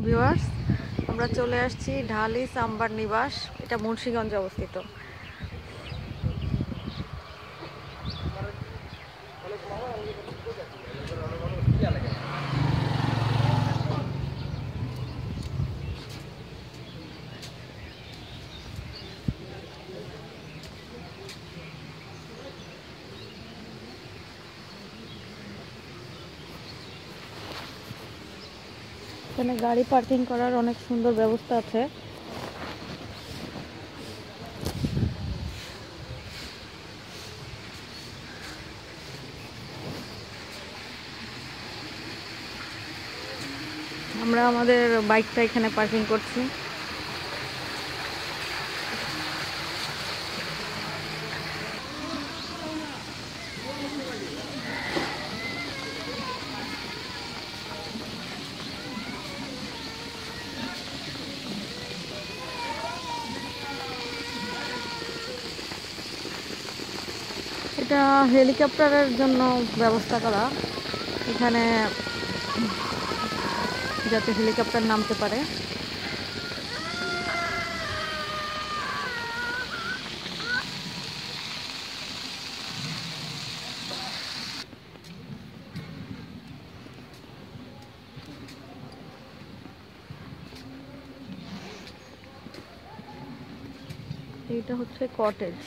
Viewers, আমরা চলে আসছি ঢালি সাম্বার নিবাস। এটা মুন্সিগঞ্জে অবস্থিত। এখানে গাড়ি পার্কিং করার অনেক সুন্দর ব্যবস্থা আছে। আমরা আমাদের বাইকটা এখানে পার্কিং করছি। এটা হেলিকপ্টারের জন্য ব্যবস্থা করা, এখানে যাতে হেলিকপ্টার নামতে পারে। এইটা হচ্ছে কটেজ।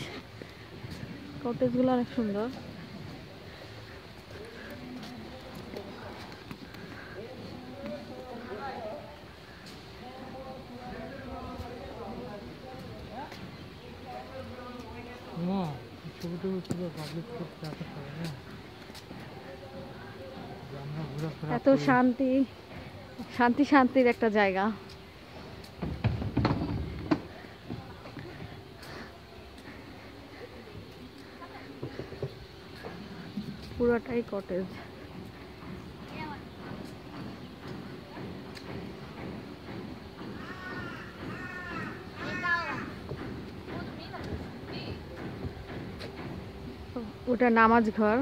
কটেজগুলো অনেক সুন্দর। এত শান্তি শান্তি শান্তির একটা জায়গা। পুরোটাই কটেজ। ওটা নামাজ ঘর,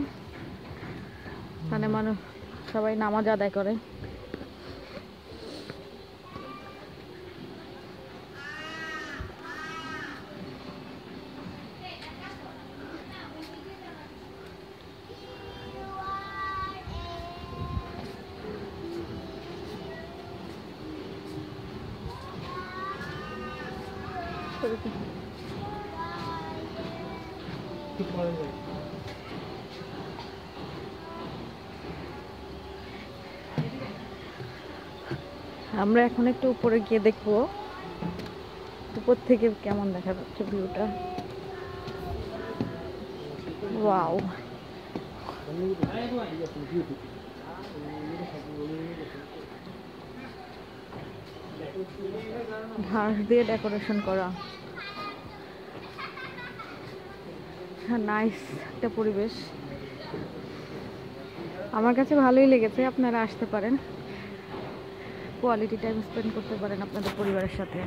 এখানে মানুষ সবাই নামাজ আদায় করে। আমরা এখন একটু উপরে গিয়ে দেখবো উপর থেকে কেমন দেখা যাচ্ছে ভিউটা। ওয়াও, ঘাস দিয়ে ডেকোরেশন করা। নাইস একটা পরিবেশ, আমার কাছে ভালোই লেগেছে। আপনারা আসতে পারেন, কোয়ালিটি টাইম স্পেন্ড করতে পারেন আপনাদের পরিবারের সাথে।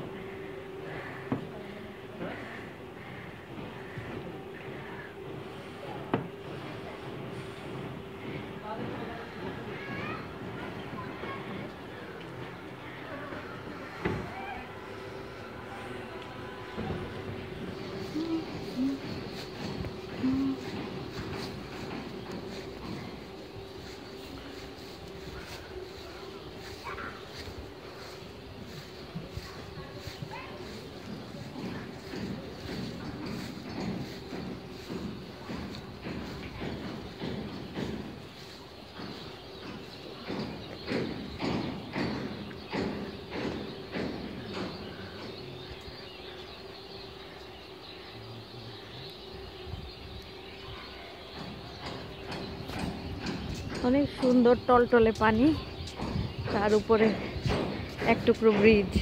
অনেক সুন্দর টলটলে পানি, তার উপরে এক টুকরো ব্রিজ।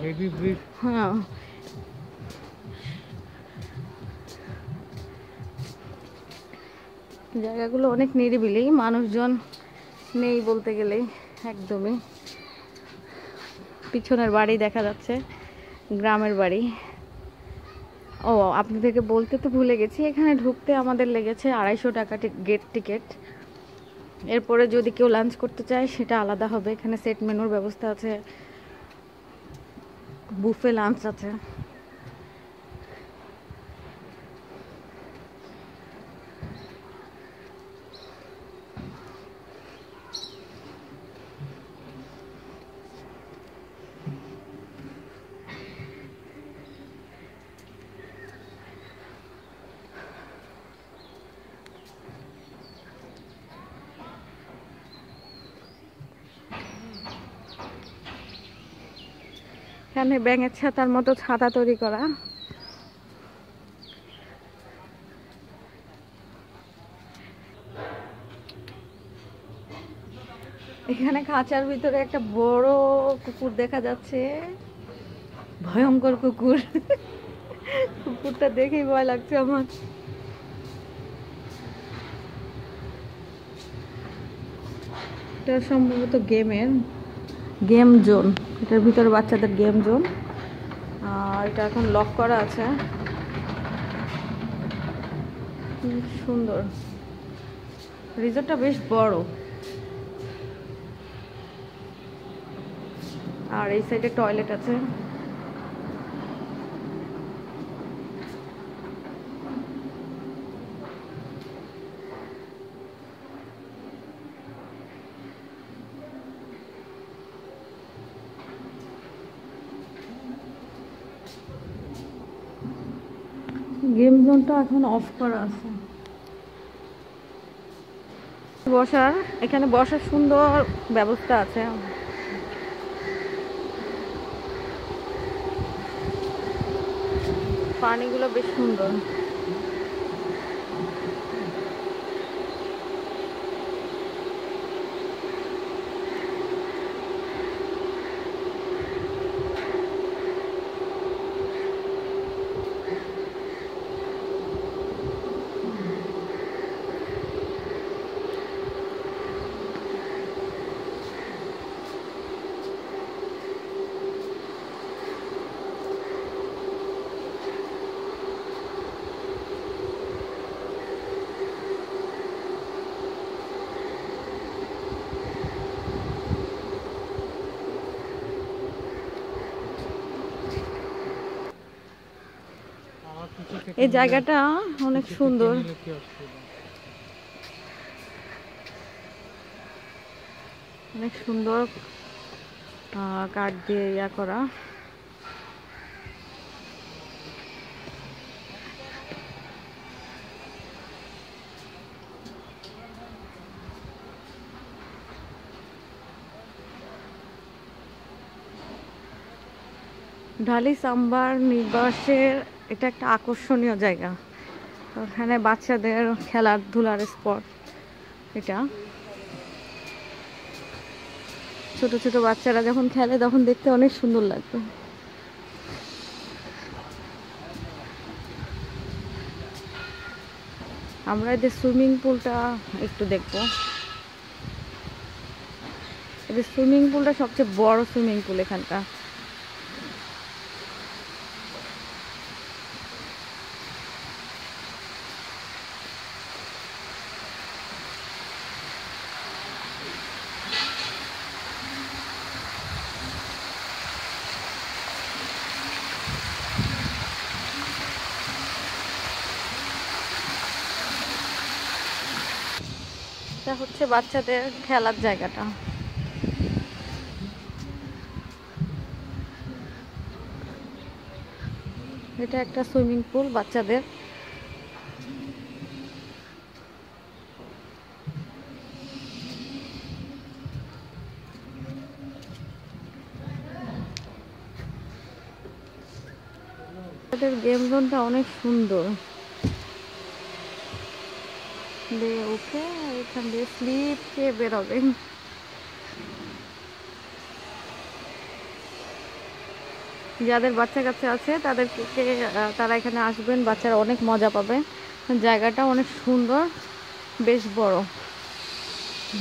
Heavy bridge. হ্যাঁ, জায়গাগুলো অনেক নিরিবিলি, মানুষজন নেই বলতে গেলেই। একদমই পিছনের বাড়ি দেখা যাচ্ছে, গ্রামের বাড়ি। ও আপনাদেরকে বলতে তো ভুলে গেছি, এখানে ঢুকতে আমাদের লেগেছে 250 টাকা গেট টিকিট। এরপরে যদি কেউ লাঞ্চ করতে চায় সেটা আলাদা হবে। এখানে সেট মেনুর ব্যবস্থা আছে, বুফে লাঞ্চ আছে। এখানে ব্যাঙের ছাতার মতো ছাতা তৈরি করা। এখানে খাঁচার ভিতরে একটা বড় কুকুর দেখা যাচ্ছে, ভয়ঙ্কর কুকুর। কুকুরটা দেখেই ভয় লাগছে আমার। এটা সম্ভবত গেম জোন, এটার ভিতরে বাচ্চাদের গেম জোন। আর এটা এখন লক করা আছে। সুন্দর, রিসোর্টটা বেশ বড়। আর এই সাইডে টয়লেট আছে। গেম জোনটা এখন অফ করা আছে। এখানে বসার সুন্দর ব্যবস্থা আছে। পানিগুলো বেশ সুন্দর। এই জায়গাটা অনেক সুন্দর। অনেক সুন্দর কাঠ দিয়ে ইয়া করা। ঢালি সাম্বার নিবাসের এটা একটা আকর্ষণীয় জায়গা। ওখানে বাচ্চাদের খেলাধুলার স্পট। এটা ছোট ছোট বাচ্চারা যখন খেলে তখন দেখতে অনেক সুন্দর লাগবে। আমরা এদের সুইমিং পুলটা একটু দেখবো। এদের সুইমিং পুলটা সবচেয়ে বড় সুইমিং পুল এখানকার। এটা হচ্ছে বাচ্চাদের খেলার জায়গাটা। এটা একটা সুইমিং পুল বাচ্চাদের। গেম জোনটা অনেক সুন্দর। উঠে এখান দিয়ে স্লিপ খেয়ে বেরোবে। যাদের বাচ্চা কাচ্চা আছে তারা এখানে আসবেন, বাচ্চারা অনেক মজা পাবে। জায়গাটা অনেক সুন্দর। বেশ বড়,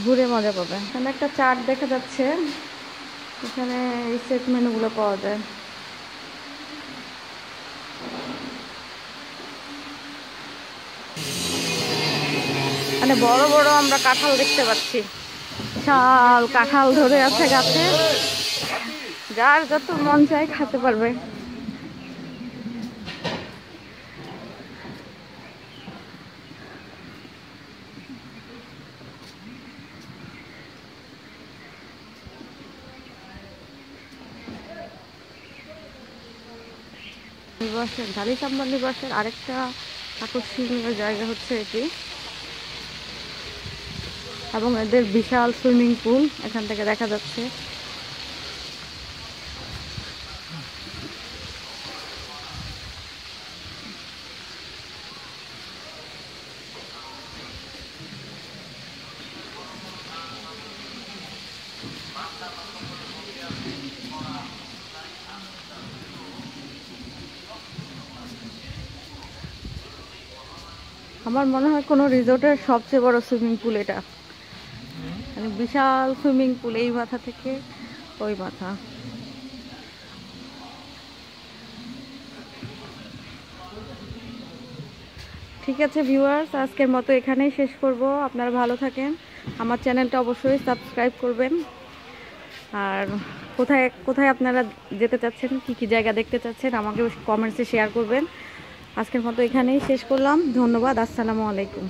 ঘুরে মজা পাবে। এখানে একটা চার্ট দেখা যাচ্ছে, এখানে এই সেট মেনুগুলো পাওয়া যায়। মানে বড় বড় আমরা কাঁঠাল দেখতে পাচ্ছি, বিশাল কাঁঠাল ধরে আছে গাছে, যার যত মন চায় খেতে পারবে। নিবাসের ঢালিচাম্বার নিবাসের আরেকটা আকর্ষণীয় জায়গা হচ্ছে এটি, এবং এদের বিশাল সুইমিং পুল এখান থেকে দেখা যাচ্ছে। আমার মনে হয় কোনো রিসোর্টের সবচেয়ে বড় সুইমিং পুল এটা, মানে বিশাল সুইমিং পুল, এই মাথা থেকে ওই মাথা। ঠিক আছে ভিউয়ার্স, আজকের মতো এখানেই শেষ করব। আপনারা ভালো থাকেন, আমার চ্যানেলটা অবশ্যই সাবস্ক্রাইব করবেন। আর কোথায় কোথায় আপনারা যেতে চাচ্ছেন, কি কি জায়গা দেখতে চাচ্ছেন, আমাকে কমেন্টসে শেয়ার করবেন। আজকের মতো এখানেই শেষ করলাম, ধন্যবাদ, আসসালামু আলাইকুম।